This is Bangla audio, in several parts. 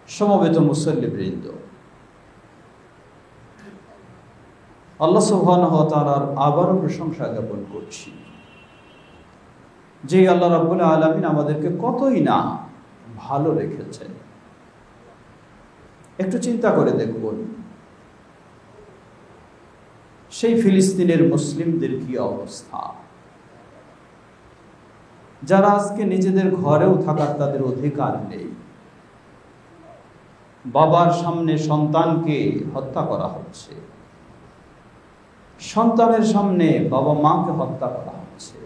সমবেত মুসল্লিবৃন্দ, আল্লাহ সুবহানাহু ওয়া তাআলার আবারও প্রশংসা জ্ঞাপন করছি যে আল্লাহ রাব্বুল আলামিন আমাদেরকে কতই না ভালো রেখেছেন। একটু চিন্তা করে দেখুন, সেই ফিলিস্তিনের মুসলিমদের কি অবস্থা, যারা আজকে নিজেদের ঘরেও থাকার তাদের অধিকার নেই। বাবার সামনে সন্তানকে হত্যা করা হচ্ছে, সন্তানের সামনে বাবা মাকে হত্যা করা হচ্ছে,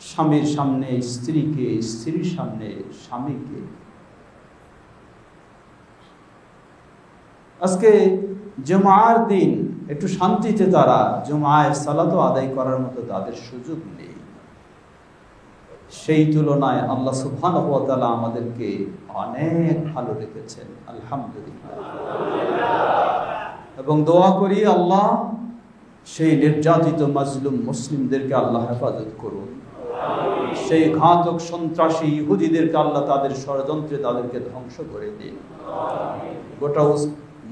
স্বামীর সামনে স্ত্রীকে, স্ত্রীর সামনে স্বামীকে। আজকে জুমার দিন একটু শান্তিতে তারা জুমায় সালাত আদায় করার মতো তাদের সুযোগ নেই। সেই তুলনায় আল্লাহ সুবহানাহু ওয়া তাআলা আমাদেরকে অনেক ভালো রেখেছেন, আলহামদুলিল্লাহ। এবং দোয়া করি আল্লাহ সেই নির্যাতিত মাজলুম মুসলিমদেরকে আল্লাহ হেফাজত করুন। সেই ঘাতক সন্ত্রাসী ইহুদিদেরকে আল্লাহ তাদের ষড়যন্ত্রে তাদেরকে ধ্বংস করে দিন। গোটা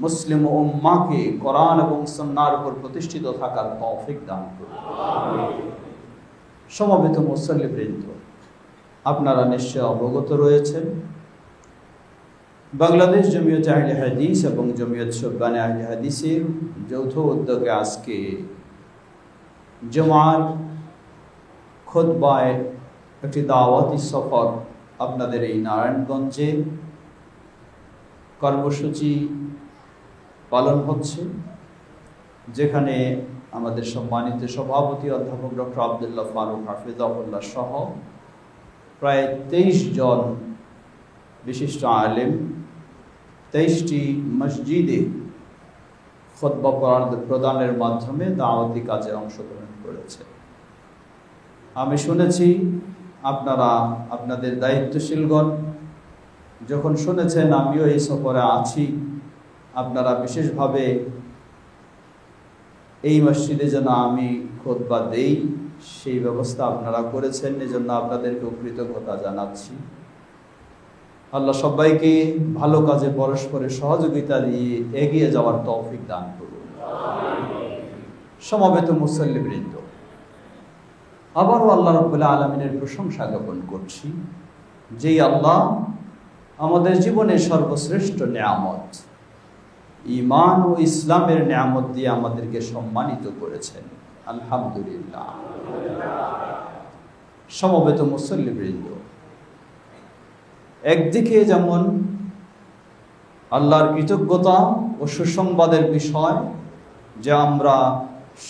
মুসলিম উম্মাহকে কোরআন এবং সুন্নাহর উপর প্রতিষ্ঠিত থাকার তৌফিক দান করুন। সমবেত মুসল্লিবৃন্দ, আপনারা নিশ্চয় অবগত রয়েছেন, বাংলাদেশ জমিয়ত আহলে হাদিস এবং জমিয়ত শুববানে আহলে হাদিসের যৌথ উদ্যোগে আজকে জুমার খুতবায় একটি দাওয়াতি সফর আপনাদের এই নারায়ণগঞ্জে কর্মসূচি পালন হচ্ছে, যেখানে আমাদের সম্মানিত সভাপতি অধ্যাপক ডক্টর আব্দুল্লাহ ফারুক হাফিজাহুল্লাহ সহ প্রায় 23 জন বিশিষ্ট আলেম 23টি মসজিদে খুতবা প্রদানের মাধ্যমে দাওয়াতি কাজে অংশগ্রহণ করেছে। আমি শুনেছি আপনারা আপনাদের দায়িত্বশীলগণ যখন শুনেছেন আমিও এই সফরে আছি, আপনারা বিশেষভাবে এই মসজিদে যেন আমি খুতবা দেই সেই ব্যবস্থা আপনারা করেছেন, এজন্য আপনাদেরকে কৃতজ্ঞতা জানাচ্ছি। আল্লাহ সবাইকে ভালো কাজে পরস্পরের সহযোগিতা দিয়ে এগিয়ে যাওয়ার তৌফিক দান করুন। সমবেত মুসল্লিবৃন্দ, আবারও আল্লাহ রাব্বুল আলামিনের প্রশংসা জ্ঞাপন করছি, যেই আল্লাহ আমাদের জীবনের সর্বশ্রেষ্ঠ নিয়ামত ঈমান ও ইসলামের নিয়ামত দিয়ে আমাদেরকে সম্মানিত করেছেন, আলহামদুলিল্লাহ। সমবেত মুসল্লিবৃন্দ, একদিকে যেমন আল্লাহর কৃতজ্ঞতা ও সুসংবাদের বিষয় যে আমরা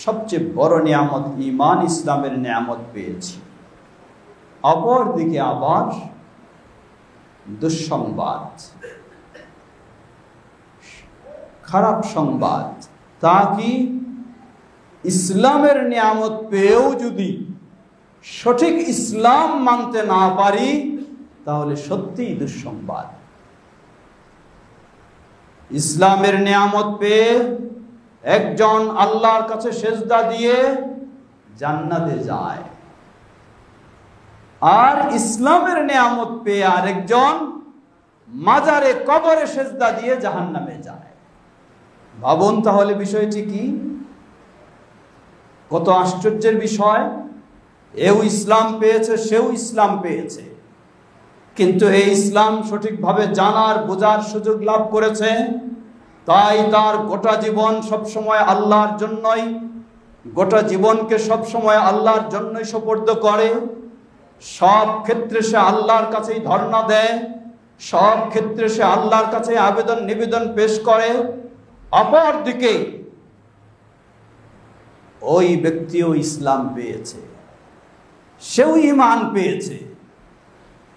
সবচেয়ে বড় নিয়ামত ঈমান ইসলামের নিয়ামত পেয়েছি, অপর দিকে আবার দুঃসংবাদ, খারাপ সংবাদ। তা কি, ইসলামের নিয়ামত পেয়েও যদি সঠিক ইসলাম মানতে না পারি তাহলে সত্যিই দুঃসংবাদ। ইসলামের নিয়ামত পেয়ে একজন আল্লাহর কাছে সেজদা দিয়ে জান্নাতে যায়, আর ইসলামের নিয়ামত পেয়ে আরেকজন মাজারে কবরে সেজদা দিয়ে জাহান্নামে যায়। ভাবুন তাহলে বিষয়টি কি, কত আশ্চর্যের বিষয়। এও ইসলাম পেয়েছে, সেও ইসলাম পেয়েছে, কিন্তু এই ইসলাম সঠিকভাবে জানার বোঝার সুযোগ লাভ করেছে, তাই তার গোটা জীবন সবসময় আল্লাহর জন্যই, গোটা জীবনকে সবসময় আল্লাহর জন্যই সুপর্দ করে। সব ক্ষেত্রে সে আল্লাহর কাছেই ধর্ণা দেয়, সব ক্ষেত্রে সে আল্লাহর কাছে আবেদন নিবেদন পেশ করে। অপরদিকে ওই ব্যক্তিও ইসলাম পেয়েছে, সেও ঈমান পেয়েছে,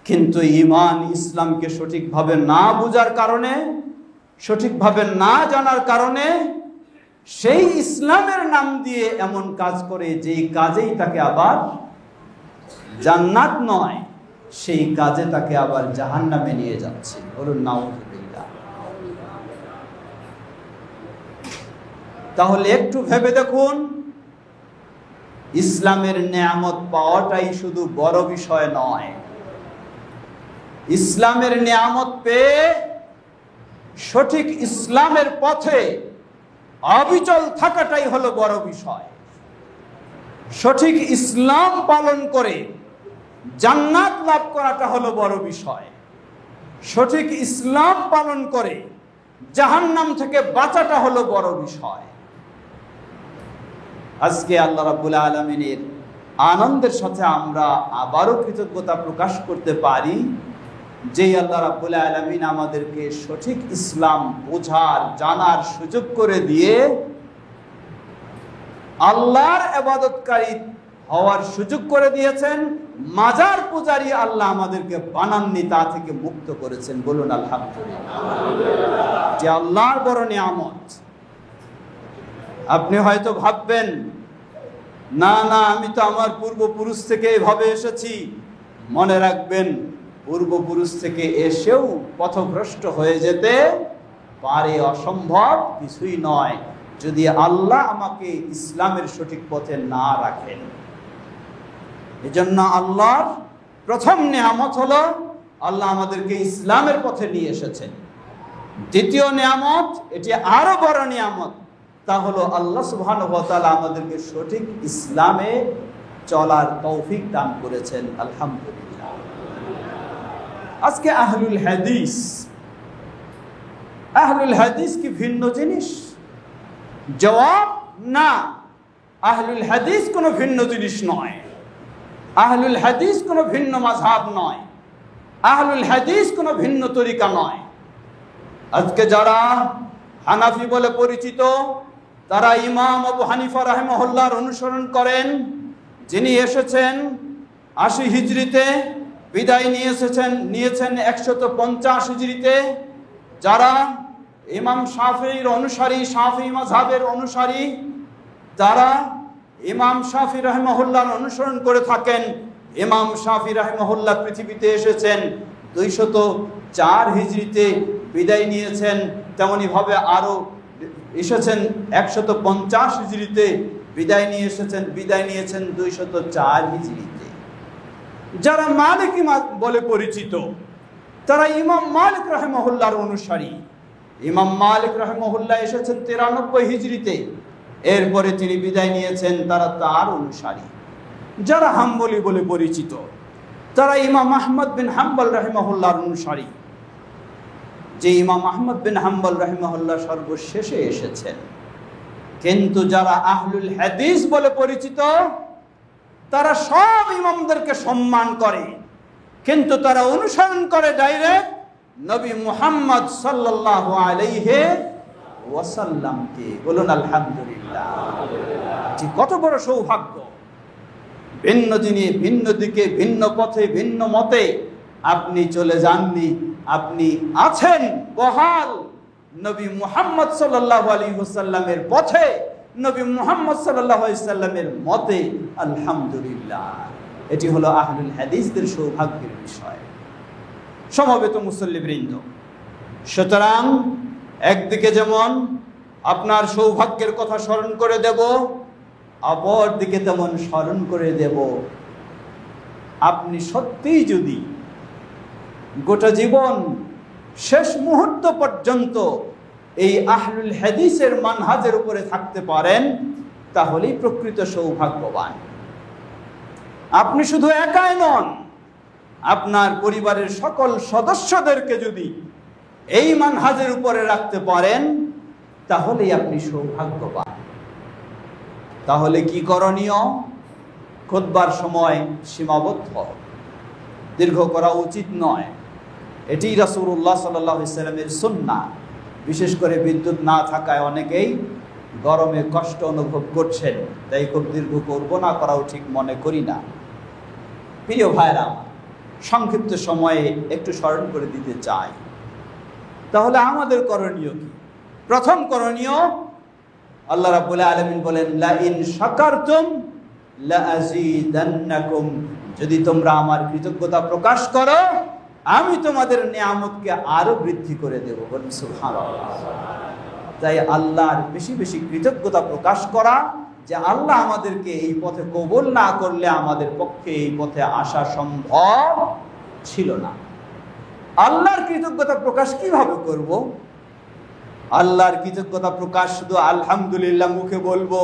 কিন্তু ঈমান ইসলামকে সঠিকভাবে না বোঝার কারণে, সঠিকভাবে না জানার কারণে সেই ইসলামের নাম দিয়ে এমন কাজ করে যেই কাজেই তাকে আবার জান্নাত নয়, সেই কাজে তাকে আবার জাহান্নামে নিয়ে যাচ্ছে। বলুন নাউযুবিল্লাহ। তাহলে একটু ভেবে দেখুন, ইসলামের নিয়ামত পাওয়াটাই শুধু বড় বিষয় নয়, ইসলামের নিয়ামত পেয়ে সঠিক ইসলামের পথে অবিচল থাকাটাই হলো বড় বিষয়। সঠিক ইসলাম পালন করে জান্নাত লাভ করাটা হলো বড় বিষয়। সঠিক ইসলাম পালন করে জাহান্নাম থেকে বাঁচাটা হলো বড় বিষয়। আজকে আল্লাহ রাব্বুল আলামিনের আনন্দের সাথে আমরা আবারও কৃতজ্ঞতা প্রকাশ করতে পারি যে আল্লাহ রাব্বুল আলামিন আমাদেরকে সঠিক ইসলাম বোঝার জানার সুযোগ করে দিয়ে আল্লাহর ইবাদতকারী হওয়ার সুযোগ করে দিয়েছেন। মাজার পূজারী আল্লাহ আমাদেরকে বানাননি, তা থেকে মুক্ত করেছেন। বলুন আলহামদুলিল্লাহ। যে আল্লাহর বড় নিয়ামত। আপনি হয়তো ভাববেন, না না, আমি তো আমার পূর্বপুরুষ থেকে এভাবে এসেছি। মনে রাখবেন, পূর্বপুরুষ থেকে এসেও পথভ্রষ্ট হয়ে যেতে পারে, অসম্ভব কিছুই নয়, যদি আল্লাহ আমাকে ইসলামের সঠিক পথে না রাখেন। এজন্য আল্লাহর প্রথম নিয়ামত হলো আল্লাহ আমাদেরকে ইসলামের পথে নিয়ে এসেছেন। দ্বিতীয় নিয়ামত, এটি আরো বড় নিয়ামত, তা হলো আল্লাহ সুবহানাহু ওয়া তাআলা আমাদেরকে সঠিক ইসলামে চলার তৌফিক দান করেছেন। আলহামদুলিল্লাহ। আজকে আহলুল হাদিস কি ভিন্ন জিনিস? জবাব না, আহলুল হাদিস কোনো ভিন্ন জিনিস নয়। আহলুল হাদিস কোনো ভিন্ন মাযহাব নয়। আহলুল হাদিস কোনো ভিন্ন তরিকা নয়। আজকে যারা হানাফি বলে পরিচিত, তারা ইমাম আবু হানিফা রাহিমাহুল্লাহর অনুসরণ করেন, যিনি এসেছেন ৮০ হিজরিতে, বিদায় নিয়েছেন ১৫০ হিজরিতে। যারা ইমাম শাফিঈর অনুসারী, শাফিঈ মাযহাবের অনুসারী, তারা ইমাম শাফিঈ রাহিমাহুল্লাহর অনুসরণ করে থাকেন। ইমাম শাফিঈ রাহিমাহুল্লাহ পৃথিবীতে এসেছেন ২০৪ হিজরিতে, বিদায় নিয়েছেন তেমনি ভাবে আরো এসেছেন ১৫০ হিজরিতে, বিদায় নিয়েছেন ২০৪ হিজরিতে। যারা মালিকি বলে পরিচিত, তারা ইমাম মালিক রাহিমাহুল্লাহর অনুসারী। ইমাম মালিক রাহিমাহুল্লাহ এসেছেন ৯৩ হিজরিতে, এরপরে তিনি বিদায় নিয়েছেন, তারা তার অনুসারী। যারা হাম্বলি বলে পরিচিত, তারা ইমাম আহমদ বিন হাম্বল রাহিমাহুল্লাহর অনুসারী। যে ইমাম আহমদ বিন হাম্বল রাহিমাহুল্লাহ সর্বশেষে এসেছেন। কিন্তু যারা আহলুল হাদিস বলে পরিচিত, তারা সব ইমামদেরকে সম্মান করে, কিন্তু তারা অনুসরণ করে ডাইরেক্ট নবী মুহাম্মদ সাল্লাল্লাহু আলাইহি ওয়াসাল্লামকে। বলুন আলহামদুলিল্লাহ। কত বড় সৌভাগ্য! ভিন্ন দিনে, ভিন্ন দিকে, ভিন্ন পথে, ভিন্ন মতে আপনি চলে যাননি, আপনি আছেন বহাল নবী মুহাম্মদ সাল্লাল্লাহু আলাইহি ওয়াসাল্লামের পথে, নবী মুহাম্মদ সাল্লাল্লাহু আলাইহি ওয়াসাল্লামের মতে। আলহামদুলিল্লাহ। এটি হলো আহলুল হাদিসদের সৌভাগ্যের বিষয়। সমবেত মুসল্লিবৃন্দ, সুতরাং একদিকে যেমন আপনার সৌভাগ্যের কথা স্মরণ করে দেব, অপর দিকে তেমন স্মরণ করে দেব আপনি সত্যিই যদি গোটা জীবন শেষ মুহূর্ত পর্যন্ত এই আহলুল হাদিসের মানহাজের উপরে থাকতে পারেন, তাহলেই প্রকৃত সৌভাগ্যবান। আপনি শুধু একাই নন, আপনার পরিবারের সকল সদস্যদেরকে যদি এই মানহাজের উপরে রাখতে পারেন, তাহলেই আপনি সৌভাগ্যবান। তাহলে কি করণীয়? খুতবার সময় সীমাবদ্ধ, দীর্ঘ করা উচিত নয়। এটি রাসূলুল্লাহ সাল্লাল্লাহু আলাইহি ওয়াসাল্লামের সুন্নাহ। বিশেষ করে বিদ্যুৎ না থাকায় অনেকেই গরমে কষ্ট অনুভব করছেন, তাই খুব দীর্ঘ করব না, করাও ঠিক মনে করি না। প্রিয় ভাইরা, সংক্ষিপ্ত সময়ে একটু স্মরণ করে দিতে চাই। তাহলে আমাদের করণীয় কি? প্রথম করণীয়, আল্লাহ রাব্বুল আলামিন বলেন, লা ইন শাকারতুম লা আযীদান্নাকুম, যদি তোমরা আমার কৃতজ্ঞতা প্রকাশ করো, আমি তোমাদের নিয়ামতকে আরো বৃদ্ধি করে দেব। বলুন সুবহানাল্লাহ। তাই আল্লাহর বেশি বেশি কৃতজ্ঞতা প্রকাশ করা, যে আল্লাহ আমাদেরকে এই পথে কবুল না করলে আমাদের পক্ষে এই পথে আসা সম্ভব ছিল না। আল্লাহর কৃতজ্ঞতা প্রকাশ কিভাবে করব? আল্লাহর কৃতজ্ঞতা প্রকাশ শুধু আলহামদুলিল্লাহ মুখে বলবো,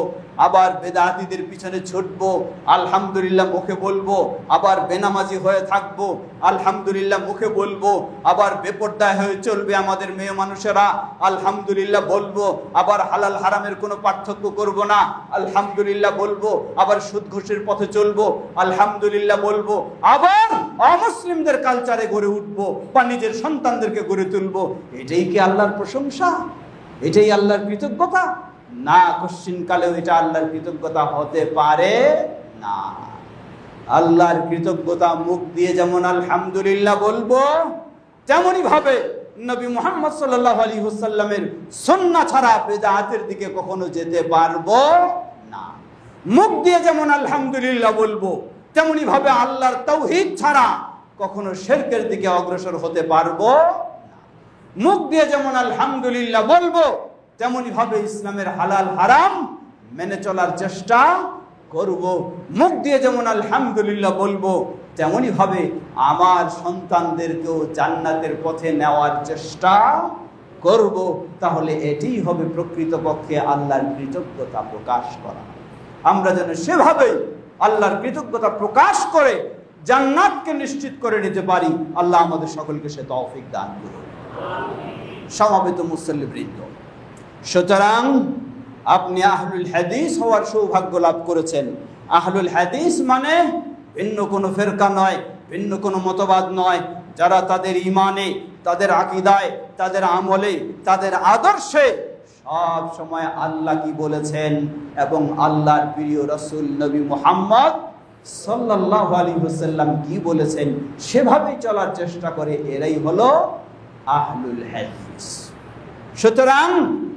আবার বেদাতীদের পিছনে ছুটবো, আলহামদুলিল্লাহ মুখে বলবো, আবার বেনামাজি হয়ে থাকবো, আলহামদুলিল্লাহ মুখে বলবো, আবার বেপরদায় হয়ে চলবে আমাদের মেয়ে মানুষেরা, আলহামদুলিল্লাহ বলবো, আবার হালাল হারামের কোনো পার্থক্য করব না, আলহামদুলিল্লাহ বলবো, আবার সুদ ঘুষের পথে চলবো, আলহামদুলিল্লাহ বলবো, আবার অমুসলিমদের কালচারে গড়ে উঠবো বা নিজের সন্তানদেরকে গড়ে তুলবো। এটাই কি আল্লাহর প্রশংসা? এটাই আল্লাহর কৃতজ্ঞতা? না, কোশ্চিন কালেও এটা আল্লাহর কৃতজ্ঞতা হতে পারে না। আল্লাহর কৃতজ্ঞতা মুখ দিয়ে যেমন আলহামদুলিল্লাহ বলবো, তেমনি ভাবে নবী মুহাম্মদ সাল্লাল্লাহু আলাইহি ওয়াসাল্লামের সুন্নাহ ছাড়া বিদআতের দিকে কখনো যেতে পারবো না। মুখ দিয়ে যেমন আলহামদুলিল্লাহ বলবো, তেমনি ভাবে আল্লাহর তাওহীদ ছাড়া কখনো শিরকের দিকে অগ্রসর হতে পারবো না। মুখ দিয়ে যেমন আলহামদুলিল্লাহ বলবো, তেমনি ভাবে ইসলামের হালাল হারাম মেনে চলার চেষ্টা করব। মুখ দিয়ে যেমন আলহামদুলিল্লাহ বলবো, তেমনি ভাবে আমার সন্তানদেরকেও জান্নাতের পথে নেওয়ার চেষ্টা করব। তাহলে এটাই হবে প্রকৃতপক্ষে আল্লাহর কৃতজ্ঞতা প্রকাশ করা। আমরা যেন সেভাবেই আল্লাহর কৃতজ্ঞতা প্রকাশ করে জান্নাতকে নিশ্চিত করে নিতে পারি। আল্লাহ আমাদের সকলকে সে তৌফিক দান করুন। সমবেত মুসল্লিবৃন্দ, সুতরাং আপনি আহলুল হাদিস হওয়ার সৌভাগ্য লাভ করেছেন। আহলুল হাদিস মানে ভিন্ন কোনো ফেরকা নয়, ভিন্ন কোনো মতবাদ নয়, যারা তাদের ঈমানে, তাদের আকীদায়, তাদের আমলে, তাদের আদর্শে সব সময় আল্লাহ কি বলেছেন এবং আল্লাহর প্রিয় রাসূল নবী মুহাম্মদ সাল্লাল্লাহু আলাইহি ওয়াসাল্লাম কি বলেছেন সেভাবেই চলার চেষ্টা করে, এরাই হলো আহলুল হাদিস। সুতরাং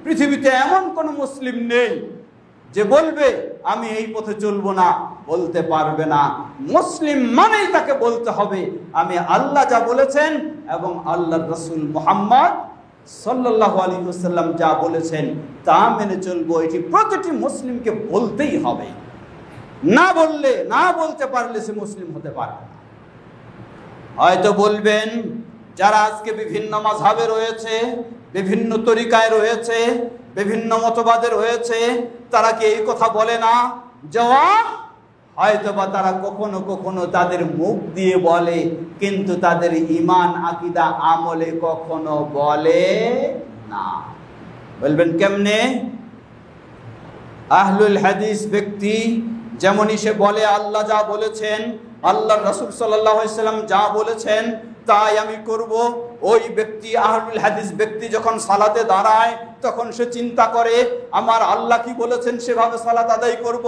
পৃথিবীতে এমন কোন মুসলিম নেই যে বলবে আমি এই পথে চলবো না, বলতে পারবে না। মুসলিম মানেই তাকে বলতে হবে আমি আল্লাহ যা বলেছেন এবং আল্লাহর রাসূল মুহাম্মদ সাল্লাল্লাহু আলাইহি ওয়াসাল্লাম যা বলেছেন তা মেনে চলবো। এটি প্রতিটি মুসলিমকে বলতেই হবে। না বললে, না বলতে পারলে সে মুসলিম হতে পারবে না। হয়তো বলবেন যারা আজকে বিভিন্ন মাযহাবে রয়েছে, বিভিন্ন তরিকায় রয়েছে, বিভিন্ন মতবাদে রয়েছে, তারা কি এই কথা বলে না? জবাব, হয়তোবা তারা কখনো কখনো তাদের মুখ দিয়ে বলে, কিন্তু তাদের ঈমান আকীদা আমলে কখনো বলে না। বলবেন কেমনে? আহলুল হাদিস ব্যক্তি যেমনই সে বলে আল্লাহ যা বলেছেন, আল্লাহর রাসূল সাল্লাল্লাহু আলাইহি ওয়াসাল্লাম যা বলেছেন তাই আমি করব। ওই ব্যক্তি, আহলুল হাদিস ব্যক্তি যখন সালাতে দাঁড়ায় তখন সে চিন্তা করে আমার আল্লাহ কি বলেছেন সেভাবে সালাত আদায় করব,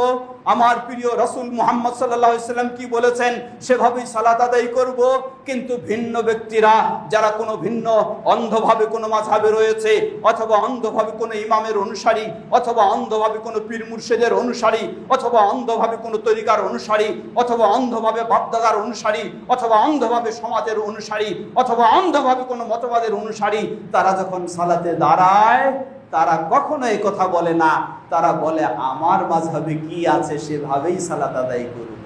আমার প্রিয় রাসূল মুহাম্মদ সাল্লাল্লাহু আলাইহি ওয়াসাল্লাম কি বলেছেন সেভাবেই সালাত আদায় করব। কিন্তু ভিন্ন ব্যক্তিরা যারা কোনো ভিন্ন অন্ধভাবে কোনো মাযহাবে রয়েছে, অথবা অন্ধভাবে কোনো ইমামের অনুসারী, অথবা অন্ধভাবে কোনো পীর মুর্শিদের অনুসারী, অথবা অন্ধভাবে কোনো তরিকার অনুসারী, অথবা অন্ধভাবে বাপদাদার অনুসারী, অথবা অন্ধভাবে সমাজের অনুসারী, অথবা অন্ধভাবে কোনো মতবাদের অনুসারী, তারা যখন সালাতে দাঁড়ায় তারা কখনো এই কথা বলে না। তারা বলে আমার মাযহাবে কি আছে সেভাবেই সালাত আদায় করব।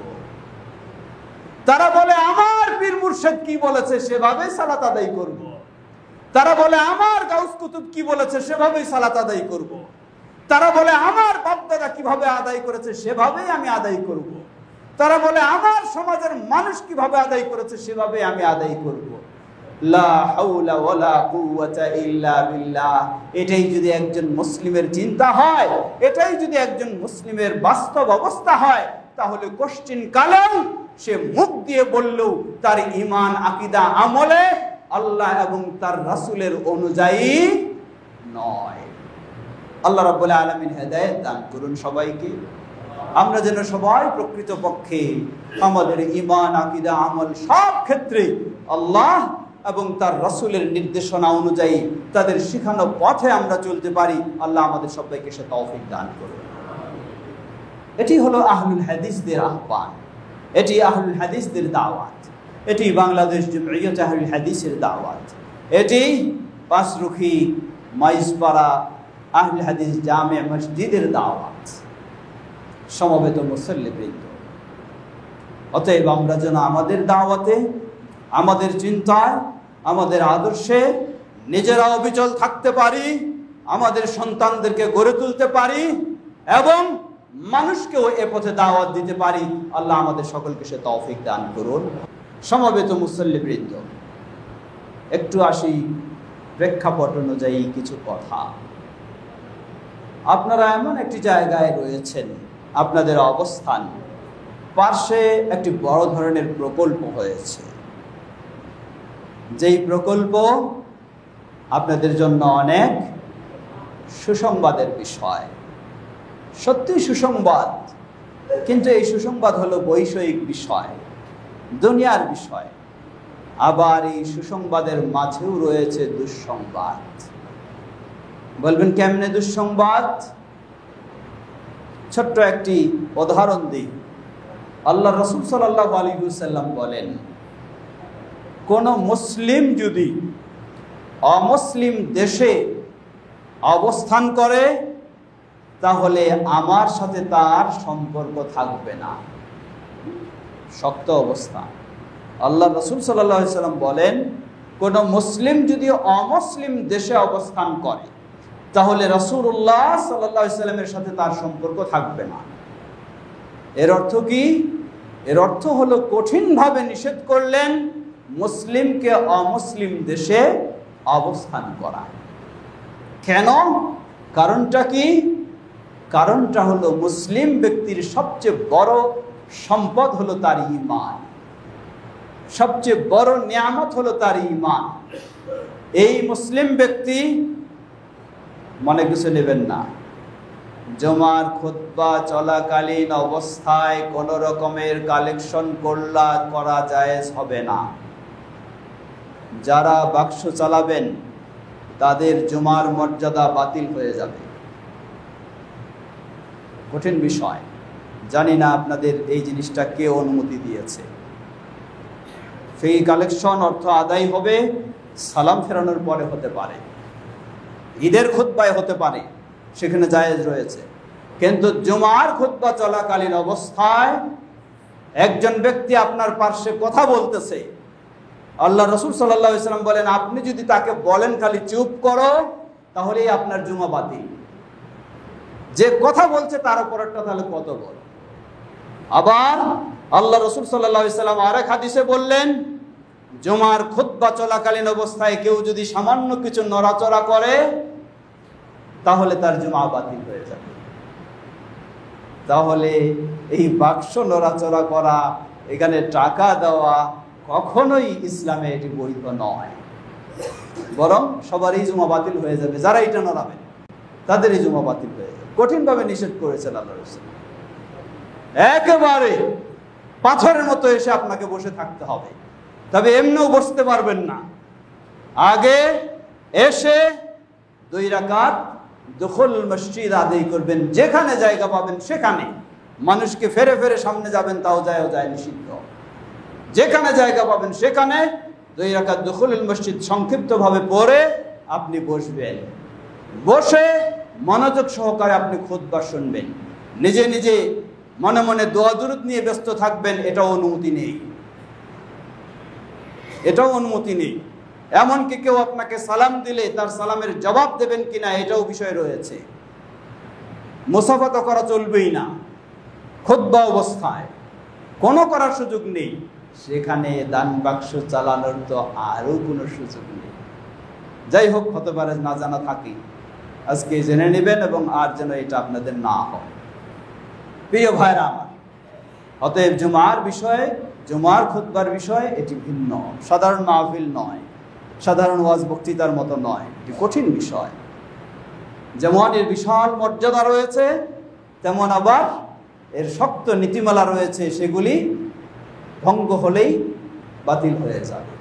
তারা বলে আমার পীর মুর্শিদ কি বলেছে সেভাবেই সালাত আদায় করব। তারা বলে আমার গাউস কুতুব কি বলেছে সেভাবেই সালাত আদায় করব। তারা বলে আমার বাপদাদা কিভাবে আদায় করেছে সেভাবেই আমি আদায় করব। তারা বলে আমার সমাজের মানুষ কিভাবে আদায় করেছে সেভাবে আমি আদায় করব। লা হাওলা ওয়ালা কুওয়াতা ইল্লা বিল্লাহ। এটাই যদি একজন মুসলিমের চিন্তা হয়, এটাই যদি একজন মুসলিমের বাস্তব অবস্থা হয়, তাহলে কোশ্চিন কালেও সে মুখ দিয়ে বললেও তার ঈমান আকীদা আমলে আল্লাহ এবং তার রাসূলের অনুযায়ী নয়। আল্লাহ রাব্বুল আলামিন হেদায়েত দান করুন সবাইকে। আমরা যেন সবাই প্রকৃতপক্ষে আমাদের ঈমান আকীদা আমল সব ক্ষেত্রে আল্লাহ এবং তার রাসূলের নির্দেশনা অনুযায়ী তাদের শিখানো পথে আমরা চলতে পারি। আল্লাহ আমাদের সবাইকে সে তৌফিক দান করুন। এটি হলো আহলুল হাদিসদের আহ্বান, এটি আহলুল হাদিসদের দাওয়াত, এটি বাংলাদেশ জমিয়ত আহলুল হাদিসের দাওয়াত, এটি পাঁচরুখি মাইজপাড়া আহলুল হাদিস জামে মসজিদের দাওয়াত। সমবেত মুসল্লিবৃন্দ, অতএব আমরা যেন আমাদের দাওয়াতে, আমাদের চিন্তায় আমাদের আদর্শে নিজেরা অবিচল থাকতে পারি, আমাদের সন্তানদেরকে গড়ে তুলতে পারি এবং মানুষকেও এ পথে দাওয়াত দিতে পারি। আল্লাহ আমাদের সকলকে সে তৌফিক দান করুন। সমবেত মুসল্লিবৃন্দ, একটু আসি প্রেক্ষাপট অনুযায়ী কিছু কথা। আপনারা এমন একটি জায়গায় রয়েছেন, আপনাদের অবস্থান, পার্শ্বে একটি বড় ধরনের প্রকল্প হয়েছে, যেই প্রকল্প আপনাদের জন্য অনেক সুসংবাদের বিষয়। সত্যি সুসংবাদ, কিন্তু এই সুসংবাদ হলো বৈষয়িক বিষয়, দুনিয়ার বিষয়। আবার এই সুসংবাদের মাঝেও রয়েছে দুঃসংবাদ। বলবেন কেমনে দুঃসংবাদ? ছোট্ট একটি উদাহরণ দিই। আল্লাহ রাসূল সাল্লাল্লাহু আলাইহি ওয়াসাল্লাম বলেন, কোন মুসলিম যদি অমুসলিম দেশে অবস্থান করে তাহলে আমার সাথে তার সম্পর্ক থাকবে না। শক্ত অবস্থা। আল্লাহ রাসূল সাল্লাল্লাহু আলাইহি ওয়াসাল্লাম বলেন, কোন মুসলিম যদি অমুসলিম দেশে অবস্থান করে তাহলে রাসূলুল্লাহ সাল্লাল্লাহু আলাইহি ওয়াসাল্লামের সাথে তার সম্পর্ক থাকবে না। এর অর্থ কি? এর অর্থ হলো কঠিনভাবে নিষেধ করলেন মুসলিমকে অমুসলিম দেশে অবস্থান করা। কেন? কারণটা কি? কারণটা হলো মুসলিম ব্যক্তির সবচেয়ে বড় সম্পদ হলো তার ঈমান, সবচেয়ে বড় নিয়ামত হলো তার ঈমান। এই মুসলিম ব্যক্তি, মনে কিছু নেবেন না, জুমার খুতবা চলাকালীন অবস্থায় কোন রকমের কালেকশন করা জায়েজ হবে না। যারা বাক্স চালাবেন তাদের জুমার মর্যাদা বাতিল হয়ে যাবে। কঠিন বিষয়, জানি না আপনাদের এই জিনিসটা কে অনুমতি দিয়েছে। সেই কালেকশন অর্থ আদায় হবে সালাম ফেরানোর পরে হতে পারে, ঈদের খুতবায় হতে পারে, সেখানে জায়েজ রয়েছে। কিন্তু জুমার খুতবা চলাকালীন অবস্থায় একজন ব্যক্তি আপনার পার্শ্বে কথা বলতেছে, আল্লাহ রাসূল সাল্লাল্লাহু আলাইহি ওয়াসাল্লাম বলেন, আপনি যদি তাকে বলেন খালি চুপ করো, তাহলেই আপনার জুমা বাতিল। যে কথা বলছে তার উপরটা তাহলে কত বড়। আবার আল্লাহ রাসূল সাল্লাল্লাহু আলাইহি ওয়াসাল্লাম আরেক হাদিসে বললেন, জুমার খুতবা চলাকালীন অবস্থায় কেউ যদি সামান্য কিছু নড়াচড়া করে তাহলে তার জুমা বাতিল হয়ে যাবে। তাহলে এই বাক্স নড়াচড়া করা, এখানে টাকা দেওয়া কখনোই ইসলামে এটি বৈধ নয়। বরং সবারই জুমা বাতিল হয়ে যাবে, যারা এটা নড়াবে তাদেরই জুমা বাতিল হয়ে যাবে। কঠিনভাবে নিষেধ করেছেন আল্লাহ রাসূল। একেবারে পাথরের মতো এসে আপনাকে বসে থাকতে হবে, তবে এমনিও বসতে পারবেন না। আগে এসে 2 রাকাত দুখুল মসজিদ আদায় করবেন, যেখানে জায়গা পাবেন সেখানে। মানুষকে ফেরে ফেরে সামনে যাবেন তাও যায় নিষিদ্ধ। যেখানে জায়গা পাবেন সেখানে 2 রাকাত দুখুল মসজিদ সংক্ষিপ্তভাবে পড়ে আপনি বসবেন। বসে মনোযোগ সহকারে আপনি খুতবা শুনবেন। নিজে নিজে মনে মনে দোয়া দুরূদ নিয়ে ব্যস্ত থাকবেন, এটাও অনুমতি নেই, এটাও অনুমতি নেই। এমনকি কেউ আপনাকে সালাম দিলে তার সালামের জবাব দেবেন কিনা এটাও বিষয় রয়েছে। মুসাফা তো করা চলবেই না, খুতবা অবস্থায় কোনো করার সুযোগ নেই। সেখানে দান বাক্স চালানোর তো আরও কোনো সুযোগ নেই। যাই হোক, হতে পারে না জানা থাকি, আজকে জেনে নেবেন এবং আর যেন এটা আপনাদের না হয়। প্রিয় ভাইরা আমার, অতএব জুমার বিষয়ে, জুমার খুতবার বিষয়ে এটি ভিন্ন, সাধারণ মাহফিল নয়, সাধারণ ওয়াজ বক্তৃতার মতো নয়, এটি কঠিন বিষয়। যেমন এর বিশাল মর্যাদা রয়েছে, তেমন আবার এর শক্ত নীতিমালা রয়েছে, সেগুলি ভঙ্গ হলেই বাতিল হয়ে যাবে।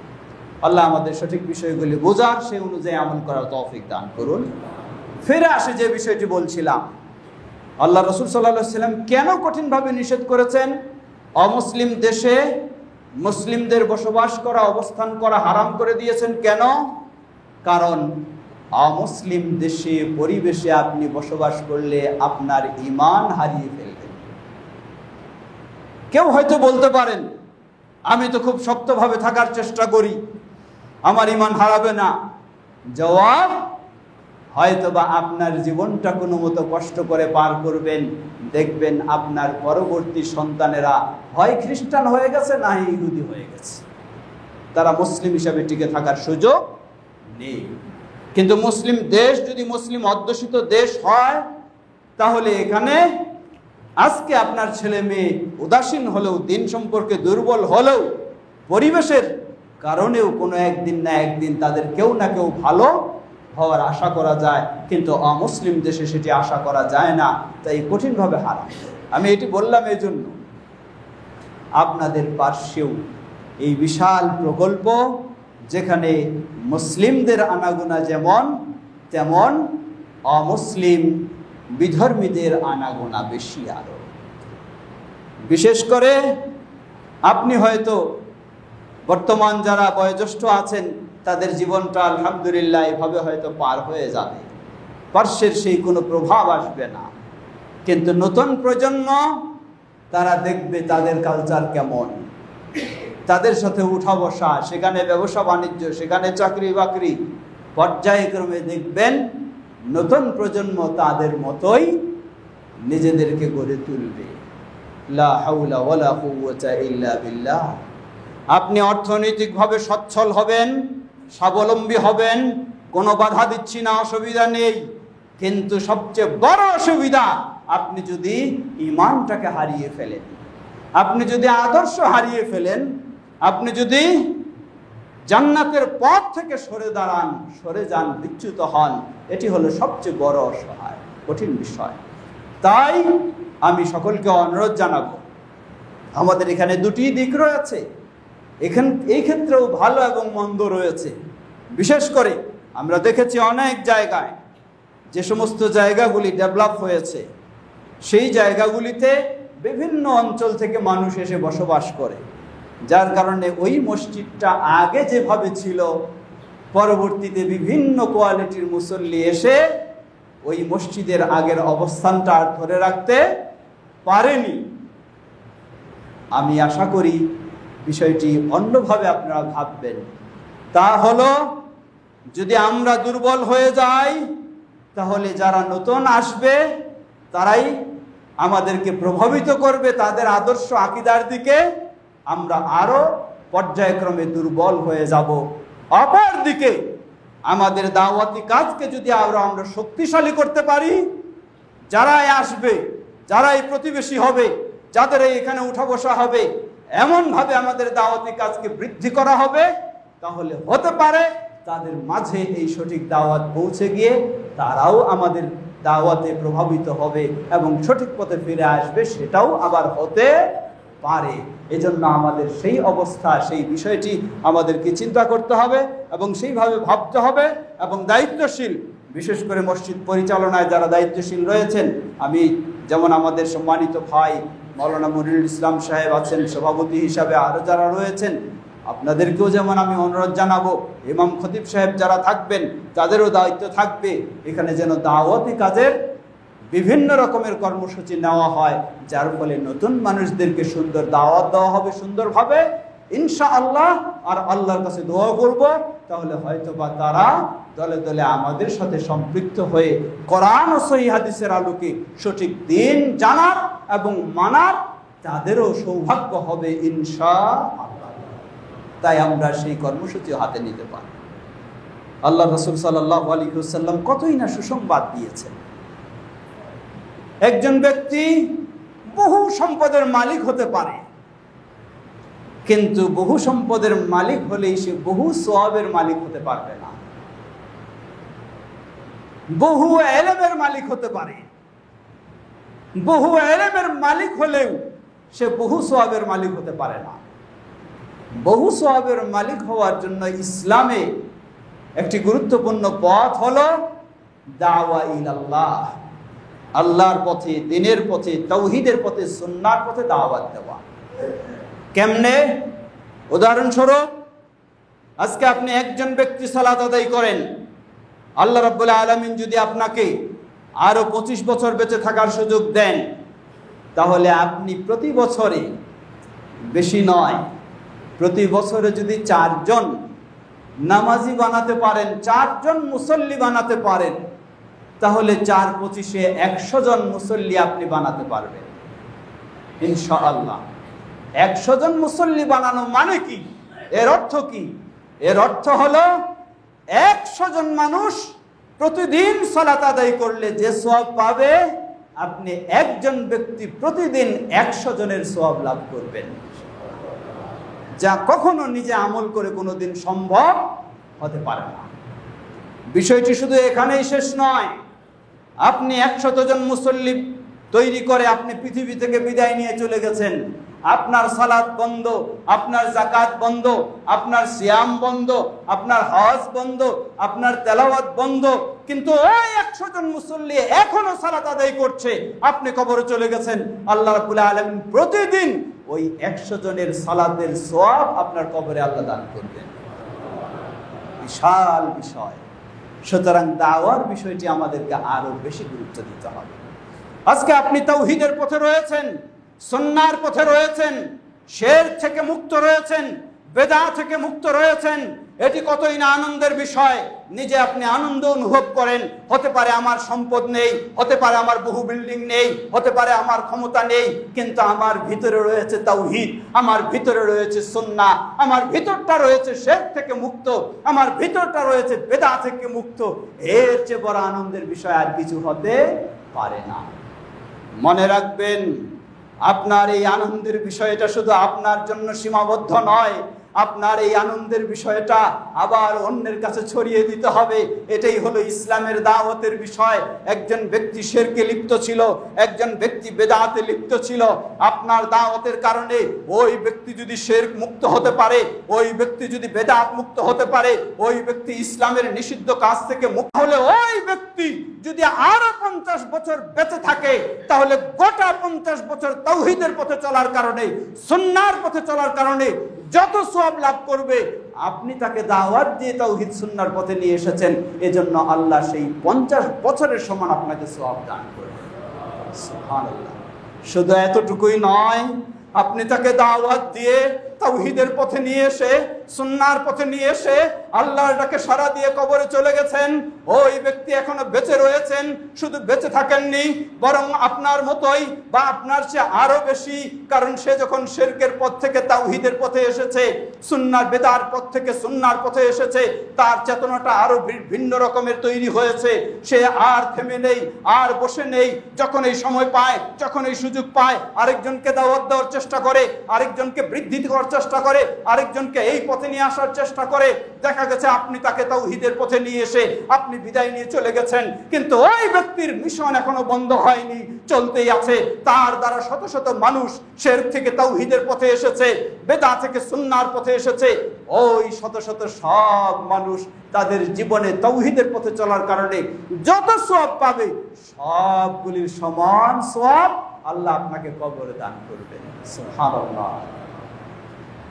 আল্লাহ আমাদের সঠিক বিষয়গুলি বোঝার, সেই অনুযায়ী আমল করার তৌফিক দান করুন। ফিরে আসে যে বিষয়টি বলছিলাম, আল্লাহ রাসূল সাল্লাল্লাহু আলাইহি ওয়াসাল্লাম কেন কঠিনভাবে নিষেধ করেছেন অমুসলিম দেশে মুসলিমদের বসবাস করা, অবস্থান করা হারাম করে দিয়েছেন। কেন? কারণ অমুসলিম দেশে পরিবেশে আপনি বসবাস করলে আপনার ঈমান হারিয়ে ফেলবেন। কেউ হয়তো বলতে পারেন, আমি তো খুব শক্তভাবে থাকার চেষ্টা করি, আমার ঈমান হারাবে না? জবাব, হয়তোবা আপনার জীবনটা কোনো মতো কষ্ট করে পার করবেন, দেখবেন আপনার পরবর্তী সন্তানেরা হয় খ্রিস্টান হয়ে গেছে, না ইহুদি হয়ে গেছে। তারা মুসলিম হিসাবে টিকে থাকার সুযোগ নেই। কিন্তু মুসলিম দেশ যদি মুসলিম অধ্যুষিত দেশ হয়, তাহলে এখানে আজকে আপনার ছেলে মেয়ে উদাসীন হলেও, দিন সম্পর্কে দুর্বল হলেও, পরিবেশের কারণেও কোনো একদিন না একদিন তাদের কেউ না কেউ ভালো হওয়ার আশা করা যায়। কিন্তু অমুসলিম দেশে সেটি আশা করা যায় না, তাই কঠিনভাবে হারাম। আমি এটি বললাম এই জন্য, আপনাদের পার্শ্বেও এই বিশাল প্রকল্প, যেখানে মুসলিমদের আনাগোনা যেমন, তেমন অমুসলিম বিধর্মীদের আনাগোনা বেশি আরো। বিশেষ করে আপনি হয়তো বর্তমান যারা বয়োজ্যেষ্ঠ আছেন, তাদের জীবনটা আলহামদুলিল্লাহ এভাবে হয়তো পার হয়ে যাবে, পার্শ্বের সেই কোনো প্রভাব আসবে না। কিন্তু নতুন প্রজন্ম, তারা দেখবে তাদের কালচার কেমন, তাদের সাথে উঠা বসা, সেখানে ব্যবসা বাণিজ্য, সেখানে চাকরি বাকরি, পর্যায়ক্রমে দেখবেন নতুন প্রজন্ম তাদের মতোই নিজেদেরকে গড়ে তুলবে। লা হাওলা ওয়ালা কুওয়াতা ইল্লা বিল্লাহ। আপনি অর্থনৈতিকভাবে সচ্ছল হবেন, স্বাবলম্বী হবেন, কোনো বাধা দিচ্ছি না, অসুবিধা নেই। কিন্তু সবচেয়ে বড় অসুবিধা, আপনি যদি ঈমানটাকে হারিয়ে ফেলেন, আপনি যদি আদর্শ হারিয়ে ফেলেন, আপনি যদি জান্নাতের পথ থেকে সরে যান, বিচ্যুত হন, এটি হলো সবচেয়ে বড় অসহায় কঠিন বিষয়। তাই আমি সকলকে অনুরোধ জানাবো, আমাদের এখানে দুটি দিক রয়েছে, এই ক্ষেত্রেও ভালো এবং মন্দ রয়েছে। বিশেষ করে আমরা দেখেছি অনেক জায়গায়, যে সমস্ত জায়গাগুলি ডেভেলপ হয়েছে, সেই জায়গাগুলিতে বিভিন্ন অঞ্চল থেকে মানুষ এসে বসবাস করে, যার কারণে ওই মসজিদটা আগে যেভাবে ছিল, পরবর্তীতে বিভিন্ন কোয়ালিটির মুসল্লি এসে ওই মসজিদের আগের অবস্থানটা আর ধরে রাখতে পারেনি। আমি আশা করি বিষয়টি অন্যভাবে আপনারা ভাববেন। তা হলো, যদি আমরা দুর্বল হয়ে যাই, তাহলে যারা নতুন আসবে তারাই আমাদেরকে প্রভাবিত করবে তাদের আদর্শ আকীদার দিকে, আমরা আরো পর্যায়ক্রমে দুর্বল হয়ে যাব। অপর দিকে আমাদের দাওয়াতি কাজকে যদি আমরা শক্তিশালী করতে পারি, যারাই আসবে, যারাই প্রতিবেশী হবে, যাদের এখানে উঠা বসা হবে, এমনভাবে আমাদের দাওয়াতি কাজকে বৃদ্ধি করা হবে, তাহলে হতে পারে তাদের মাঝে এই সঠিক দাওয়াত পৌঁছে গিয়ে তারাও আমাদের দাওয়াতে প্রভাবিত হবে এবং সঠিক পথে ফিরে আসবে, সেটাও আবার হতে পারে। এজন্য আমাদের সেই অবস্থা, সেই বিষয়টি আমাদেরকে চিন্তা করতে হবে এবং সেইভাবে ভাবতে হবে। এবং দায়িত্বশীল, বিশেষ করে মসজিদ পরিচালনায় যারা দায়িত্বশীল রয়েছেন, আমি যেমন আমাদের সম্মানিত ভাই মাওলানা মনিরুল ইসলাম সাহেব আছেন সভাপতি হিসাবে, আরও যারা রয়েছেন আপনাদেরকেও যেমন আমি অনুরোধ জানাবো, ইমাম খতিব সাহেব যারা থাকবেন তাদেরও দায়িত্ব থাকবে, এখানে যেন দাওয়াতি কাজের বিভিন্ন রকমের কর্মসূচি নেওয়া হয়, যার ফলে নতুন মানুষদেরকে সুন্দর দাওয়াত দেওয়া হবে সুন্দরভাবে ইনশাআল্লাহ। আর আল্লাহর কাছে দোয়া করব, তাহলে হয়তোবা তারা দলে দলে আমাদের সাথে সম্পৃক্ত হয়ে কোরআন ও সহিহ হাদিসের আলোকে সঠিক দিন জানার এবং মানার তাদেরও সৌভাগ্য হবে ইনশাআল্লাহ। তাই আমরা সেই কর্মসূচি হাতে নিতে পারি। আল্লাহ রাসূল সাল্লাল্লাহু আলাইহি ওয়াসাল্লাম কতই না সুসংবাদ দিয়েছেন। একজন ব্যক্তি বহু সম্পদের মালিক হতে পারে, কিন্তু বহু সম্পদের মালিক হলেই সে বহু সওয়াবের মালিক হতে পারবে না। বহু ইলমের মালিক হতে পারে, বহু ইলমের মালিক হলেও সে বহু সওয়াবের মালিক হতে পারে না। বহু সওয়াবের মালিক হওয়ার জন্য ইসলামে একটি গুরুত্বপূর্ণ পথ হলো দাওয়া ইলাল্লাহ, আল্লাহর পথে, দ্বীনের পথে, তাওহীদের পথে, সুন্নাহর পথে দাওয়াত দেওয়া। কেমনে? উদাহরণস্বরূপ, আজকে আপনি একজন ব্যক্তি সালাত আদায় করেন, আল্লাহ রাব্বুল আলামিন যদি আপনাকে আরো 25 বছর বেঁচে থাকার সুযোগ দেন, তাহলে আপনি প্রতি বছরে, বেশি নয়, প্রতি বছরে যদি 4 জন নামাজি বানাতে পারেন, 4 জন মুসল্লি বানাতে পারেন, তাহলে 4-25-এ 100 জন মুসল্লি আপনি বানাতে পারবেন ইনশাআল্লাহ। 100 জন মুসল্লি বানানো মানে কি? এর অর্থ কি? এর অর্থ হলো 100 জন মানুষ প্রতিদিন সালাত আদায় করলে যে সওয়াব পাবে, আপনি একজন ব্যক্তি প্রতিদিন 100 জনের সওয়াব লাভ করবেন, যা কখনো নিজে আমল করে কোনোদিন সম্ভব হতে পারে না। বিষয়টি শুধু এখানেই শেষ নয়। আপনি 100 জন মুসল্লি তৈরি করে আপনি পৃথিবী থেকে বিদায় নিয়ে চলে গেছেন, আপনার সালাত বন্ধ, আপনার যাকাত বন্ধ, আপনার সিয়াম বন্ধ, আপনার হজ বন্ধ, আপনার তেলাওয়াত বন্ধ, কিন্তু ওই 100 জন মুসল্লি এখনো সালাত আদায় করছে, আপনি কবরে চলে গেছেন। আল্লাহ রাব্বুল আলামিন প্রতিদিন ওই 100 জনের সালাতের সওয়াব আপনার কবরে আল্লাহ দান করবেন। বিশাল বিষয়। সুতরাং দাওয়ার বিষয়টি আমাদেরকে আরো বেশি গুরুত্ব দিতে হবে। আজকে আপনি তাওহীদের পথে রয়েছেন, সুন্নাহর পথে রয়েছেন, শিরক থেকে মুক্ত রয়েছেন, বেদাত থেকে মুক্ত রয়েছেন, এটি কতই না আনন্দের বিষয়। নিজে আপনি আনন্দ অনুভব করেন। হতে পারে আমার সম্পদ নেই, হতে পারে আমার বহু বিল্ডিং নেই, হতে পারে আমার ক্ষমতা নেই, কিন্তু আমার ভিতরে রয়েছে তাওহীদ, আমার ভিতরে রয়েছে সুন্নাহ, আমার ভিতরটা রয়েছে শিরক থেকে মুক্ত, আমার ভিতরটা রয়েছে বেদাত থেকে মুক্ত। এর চেয়ে বড় আনন্দের বিষয় আর কিছু হতে পারে না। মনে রাখবেন, আপনার এই আনন্দের বিষয়টা শুধু আপনার জন্য সীমাবদ্ধ নয়, আপনার এই আনন্দের বিষয়টা আবার অন্যের কাছে ছড়িয়ে দিতে হবে। এটাই হলো ইসলামের দাওয়াতের বিষয়। একজন ব্যক্তি শিরকে লিপ্ত ছিল, একজন ব্যক্তি বেদাতে লিপ্ত ছিল, আপনার দাওয়াতের কারণে ওই ব্যক্তি যদি শিরক মুক্ত হতে পারে, ওই ব্যক্তি যদি বেদাত মুক্ত হতে পারে, ওই ব্যক্তি ইসলামের নিষিদ্ধ কাজ থেকে মুক্ত হলে, ওই ব্যক্তি যদি আরো 50 বছর বেঁচে থাকে, তাহলে গোটা 50 বছর তাওহীদের পথে চলার কারণে, সুন্নাহর পথে চলার কারণে যত সওয়াব লাভ করবে, আপনি তাকে দাওয়াত দিয়ে তাওহীদ সুন্নাহর পথে নিয়ে এসেছেন, এজন্য আল্লাহ সেই 50 বছরের সমান আপনাকে সওয়াব দান করবেন। সুবহানাল্লাহ। শুধু এতটুকুই নয়, আপনি তাকে দাওয়াত দিয়ে তাওহীদের পথে নিয়ে এসে, সুন্নাহর পথে নিয়ে এসে আল্লাহর ডাকে সাড়া দিয়ে কবরে চলে গেছেন, ওই ব্যক্তি এখনো বেঁচে রয়েছেন। শুধু বেঁচে থাকেননি, বরং আপনার মতোই বা আপনার চেয়ে আরো বেশি, কারণ সে যখন শিরকের পথ থেকে তাওহীদের পথে এসেছে, সুন্নাহ বেদার পথ থেকে সুন্নাহর পথে এসেছে, তার চেতনাটা আরো ভিন্ন রকমের তৈরি হয়েছে। সে আর থেমে নেই, আর বসে নেই। যখন এই সময় পায়, যখন এই সুযোগ পায়, আরেকজনকে দাওয়াত দেওয়ার চেষ্টা করে, আরেকজনকে বৃদ্ধি করার চেষ্টা করে, আরেকজনকে এই পথে নিয়ে আসার চেষ্টা করে। দেখা গেছে আপনি তাকে তাওহীদের পথে নিয়ে এসে আপনি বিদায় নিয়ে চলে গেছেন, কিন্তু ওই ব্যক্তির মিশন এখনো বন্ধ হয়নি, চলতেই আছে। তার দ্বারা শত শত মানুষ শিরক থেকে তাওহীদের পথে এসেছে, বেদাত থেকে সুন্নাহর পথে এসেছে। ওই শত শত সব মানুষ তাদের জীবনে তাওহীদের পথে চলার কারণে যত সওয়াব পাবে, সবগুলির সমান সওয়াব আল্লাহ আপনাকে কবরে দান করবেন। সুবহানাল্লাহ।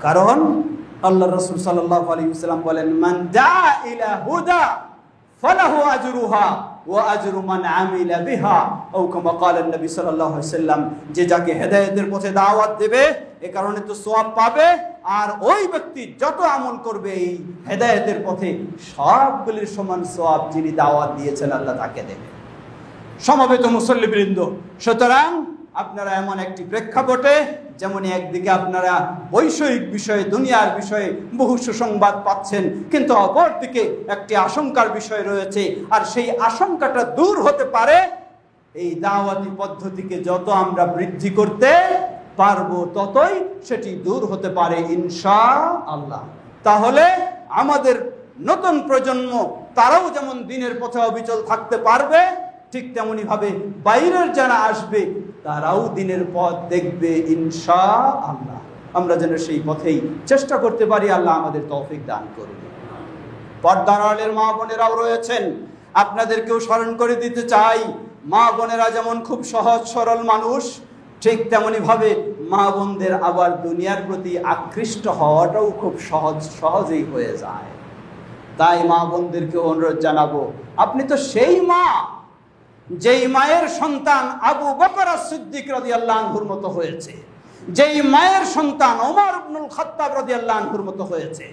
কারণ আল্লাহ রাসূল সাল্লাল্লাহু আলাইহি ওয়াসাল্লাম বলেন, মান দাআ ইলা হুদা ফালাহু আজরুহা ওয়া আজরু মান আমিলা বিহা, আও কামা ক্বালা নবী সাল্লাল্লাহু আলাইহি ওয়াসাল্লাম। যে যাকে হেদায়েতের পথে দাওয়াত দেবে, এ কারণে তো সওয়াব পাবে, আর ওই ব্যক্তি যত আমল করবে এই হেদায়েতের পথে, সবগুলির সমান সওয়াব যিনি দাওয়াত দিয়েছেন আল্লাহ তাকে দেবে। সমবেত মুসল্লিবৃন্দ, সুতরাং আপনারা এমন একটি প্রেক্ষাপটে, যেমন একদিকে আপনারা বৈষয়িক বিষয়ে, দুনিয়ার বিষয়ে বহু সুসংবাদ পাচ্ছেন, কিন্তু অপরদিকে একটি আশঙ্কার বিষয় রয়েছে। আর সেই আশঙ্কাটা দূর হতে পারে এই দাওয়াতি পদ্ধতিকে যত আমরা বৃদ্ধি করতে পারবো, ততই সেটি দূর হতে পারে ইনশাআল্লাহ। তাহলে আমাদের নতুন প্রজন্ম, তারাও যেমন দিনের পথে অবিচল থাকতে পারবে, ঠিক তেমনি ভাবে বাইরের যারা আসবে তারাও দিনের পথ দেখবে ইনশাআল্লাহ। আমরা যেন সেই পথেই চেষ্টা করতে পারি। আল্লাহ আমাদের তৌফিক দান করুন। পর্দার আড়ালের মা বোনেরাও রয়েছেন, আপনাদেরকেও স্মরণ করে দিতে চাই, মা বোনেরা যেমন খুব সহজ সরল মানুষ, ঠিক তেমনি ভাবে মা বোনদের আবার দুনিয়ার প্রতি আকৃষ্ট হওয়াটাও খুব সহজেই হয়ে যায়। তাই মা বোনদেরকে অনুরোধ জানাবো, আপনি তো সেই মা যেই মায়ের সন্তান আবু বকর সিদ্দিক রাদিয়াল্লাহু আনহুর মতো হয়েছে, যেই মায়ের সন্তান ওমর ইবনুল খাত্তাব রাদিয়াল্লাহু আনহুর মতো হয়েছে,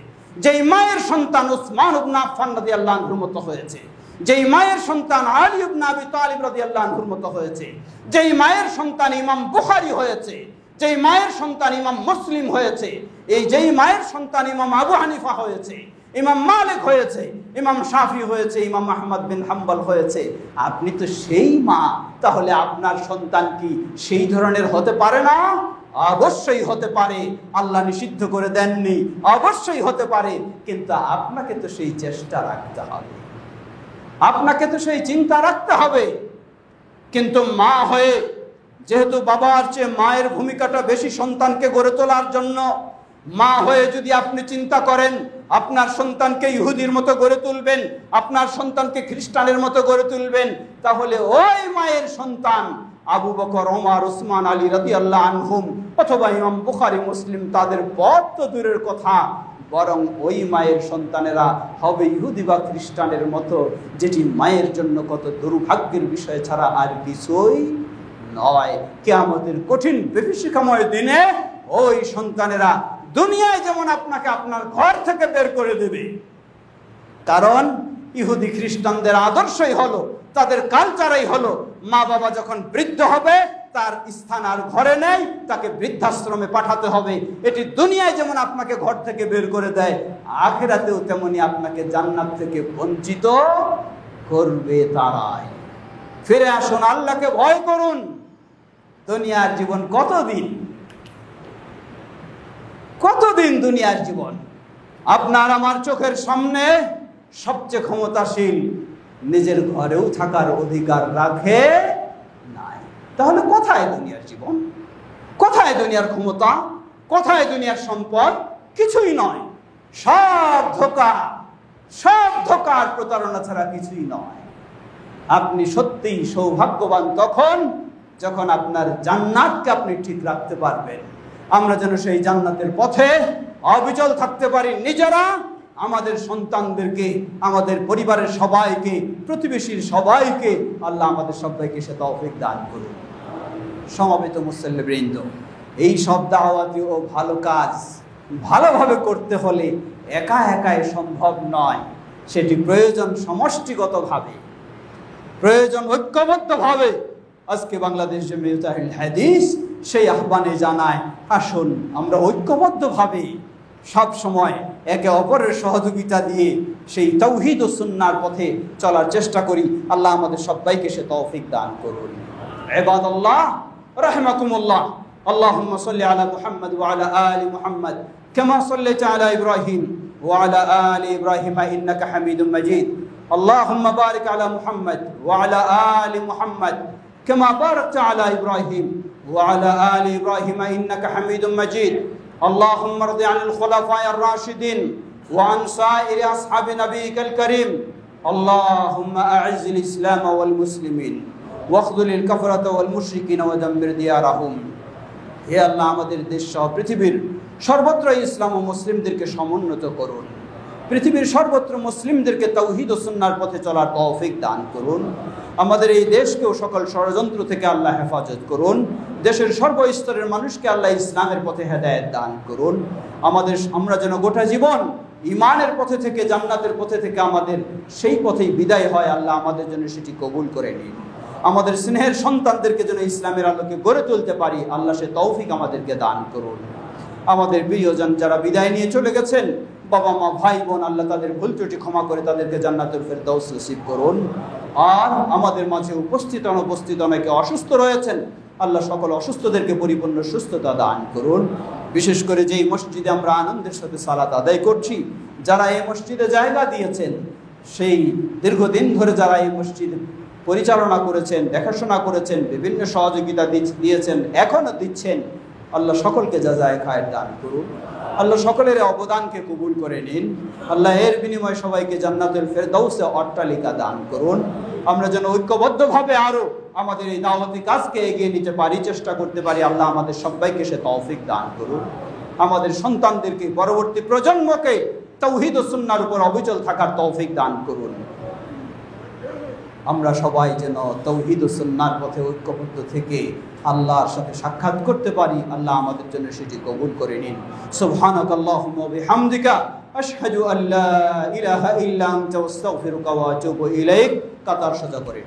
যেই মায়ের সন্তান উসমান ইবনে আফফান রাদিয়াল্লাহু আনহুর মতো হয়েছে, যেই মায়ের সন্তান আলী ইবনে আবি তালিব রাদিয়াল্লাহু আনহুর মতো হয়েছে, যেই মায়ের সন্তান ইমাম বুখারী হয়েছে, যেই মায়ের সন্তান ইমাম মুসলিম হয়েছে, যেই মায়ের সন্তান ইমাম আবু হানিফা হয়েছে, ইমাম মালিক হয়েছে, ইমাম শাফি হয়েছে, ইমাম আহমদ বিন হাম্বল হয়েছে, আপনি তো সেই মা, তাহলে আপনার সন্তান কি সেই ধরনের হতে পারে না? অবশ্যই হতে পারে। আল্লাহ নিষিদ্ধ করে দেননি, অবশ্যই হতে পারে, কিন্তু আপনাকে তো সেই চেষ্টা রাখতে হবে, আপনাকে তো সেই চিন্তা রাখতে হবে। কিন্তু মা হয়ে, যেহেতু বাবার চেয়ে মায়ের ভূমিকাটা বেশি সন্তানকে গড়ে তোলার জন্য, মা হয়ে যদি আপনি চিন্তা করেন আপনার সন্তানকে ইহুদির মতো গড়ে তুলবেন, আপনার সন্তানকে খ্রিস্টানের মতো গড়ে তুলবেন, তাহলে ওই মায়ের সন্তান আবু বকর, ওমর, উসমান, আলী রাদিয়াল্লাহু আনহুম অথবা ইমাম বুখারী, মুসলিম, তাদের পথ তো দূরের কথা, বরং ওই মায়ের সন্তানেরা হবে ইহুদি বা খ্রিস্টানের মতো, যেটি মায়ের জন্য কত দুর্ভাগ্যের বিষয় ছাড়া আর কিছুই নয়। কিয়ামতের কঠিন বিভীষিকাময় দিনে ওই সন্তানেরা দুনিয়ায় যেমন আপনাকে আপনার ঘর থেকে বের করে দেবে, কারণ ইহুদি খ্রিস্টানদের আদর্শই হলো, তাদের কালচারই হলো, মা বাবা যখন বৃদ্ধ হবে তার স্থান আর ঘরে নেই, তাকে বৃদ্ধাশ্রমে পাঠাতে হবে। এটি দুনিয়ায় যেমন আপনাকে ঘর থেকে বের করে দেয়, আখিরাতেও তেমনি আপনাকে জান্নাত থেকে বঞ্চিত করবে তারাই। ফিরে আসুন, আল্লাহকে ভয় করুন। দুনিয়ার জীবন কতদিন, কতদিন দুনিয়ার জীবন? আপনার আমার চোখের সামনে সবচেয়ে ক্ষমতাশীল নিজের ঘরেও থাকার অধিকার রাখে নাই, তাহলে কোথায় দুনিয়ার জীবন? কোথায় দুনিয়ার ক্ষমতা? কোথায় দুনিয়ার সম্পদ? কিছুই নয়, সব ধোঁকা, সব ধোঁকার প্রতারণা ছাড়া কিছুই নয়। আপনি সত্যিই সৌভাগ্যবান তখন যখন আপনার জান্নাতকে আপনি ঠিক রাখতে পারবেন। আমরা যেন সেই জান্নাতের পথে অবিচল থাকতে পারি, নিজেরা, আমাদের সন্তানদেরকে, আমাদের পরিবারের সবাইকে, প্রতিবেশীর সবাইকে, আল্লাহ আমাদের সবাইকে সে তৌফিক দান করুন। সমবেত মুসল্লিবৃন্দ, এই সব দাওয়াতি ও ভালো কাজ ভালোভাবে করতে হলে একা একাই সম্ভব নয়, সেটি প্রয়োজন সমষ্টিগতভাবে, প্রয়োজন ঐক্যবদ্ধভাবে। আজকে বাংলাদেশ জামিয়াতুল আহলে হাদিস সেই আহ্বানে জানায়, আসুন আমরা ঐক্যবদ্ধভাবে সব সময় একে অপরের সহযোগিতা দিয়ে সেই তাওহীদ ও সুন্নাহর পথে চলার চেষ্টা করি। আল্লাহ আমাদের সবাইকে সে তৌফিক দান করুন। ইবাদাল্লাহ রাহিমাকুমুল্লাহ, আল্লাহুম্মা সাল্লি আলা মুহাম্মদ ওয়া আলা আলি মুহাম্মদ কামা সাল্লাইতা আলা ইব্রাহিম ওয়া আলা আলি ইব্রাহিম ইন্নাকা হামিদুম মাজিদ। আল্লাহুম্মা বারিক আলা মুহাম্মদ ওয়া আলা আলি মুহাম্মদ কামা বারাকতা আলা ইব্রাহিম ওয়া আলা আলি ইব্রাহিম ইন্নাকা হামিদুম মাজিদ। اللهم ارض عن الخلفاء الراشدين وعن سائر أصحاب نبيك الكريم. اللهم أعز الإسلام والمسلمين واخذل الكفرة والمشركين ودمر ديارهم. হে আল্লাহ, আমাদের দেশ সহ পৃথিবীর সর্বত্র ইসলাম ও মুসলিমদেরকে সমুন্নত করুন। পৃথিবীর সর্বত্র মুসলিমদেরকে তাওহীদ ও সুন্নাহর পথে চলার তৌফিক দান করুন। আমাদের এই দেশকেও সকল ষড়যন্ত্র থেকে আল্লাহ হেফাজত করুন। দেশের সর্বস্তরের মানুষকে আল্লাহ ইসলামের পথে হেদায়েত দান করুন। আমরা যেন গোটা জীবন ঈমানের পথে থেকে, জান্নাতের পথে থেকে আমাদের সেই পথেই বিদায় হয়। আল্লাহ আমাদের জন্য সেটি কবুল করে নিন। আমাদের স্নেহের সন্তানদেরকে যেন ইসলামের আলোকে গড়ে তুলতে পারি, আল্লাহ সে তৌফিক আমাদেরকে দান করুন। আমাদের প্রিয়জন যারা বিদায় নিয়ে চলে গেছেন, বাবা মা ভাই বোন, আল্লাহ তাদের ভুল ত্রুটি ক্ষমা করে তাদেরকে জান্নাতুল ফেরদাউস নসিব করুন। আর আমাদের মাঝে উপস্থিত অনুপস্থিত অনেকে অসুস্থ রয়েছেন, আল্লাহ সকল অসুস্থদেরকে পরিপূর্ণ সুস্থতা দান করুন। বিশেষ করে যেই মসজিদে আমরা আনন্দের সাথে সালাত আদায় করছি, যারা এই মসজিদে জায়গা দিয়েছেন, সেই দীর্ঘদিন ধরে যারা এই মসজিদ পরিচালনা করেছেন, দেখাশোনা করেছেন, বিভিন্ন সহযোগিতা দিয়েছেন, এখনও দিচ্ছেন, আল্লাহ সকলকে জাযায়ে খায়ের দান করুন। আল্লাহ সকলের অবদানকে কবুল করে নিন। আল্লাহ এর বিনিময়ে সবাইকে জান্নাতুল ফেরদাউসে অট্টালিকা দান করুন। আমরা যেন ঐক্যবদ্ধভাবে আরও আমাদের এই দাওয়াতি কাজকে এগিয়ে নিতে পারি, চেষ্টা করতে পারি। আল্লাহ আমাদের সবাইকে সে তৌফিক দান করুন। আমাদের সন্তানদেরকে, পরবর্তী প্রজন্মকে তাওহীদ ও সুন্নাহর উপর অবিচল থাকার তৌফিক দান করুন। আমরা সবাই যেন তাওহীদ ও সুন্নাহর পথে ঐক্যবদ্ধ থেকে আল্লাহর সাথে সাক্ষাৎ করতে পারি। আল্লাহ আমাদের জন্য সেটি কবুল করে নিন। সুবহানাকাল্লাহুম্মা ওয়া বিহামদিকা আশহাদু আল্লা ইলাহা ইল্লা আনতা আস্তাগফিরুকা ওয়া আতুবু ইলাইক। কাতার সোজা করে।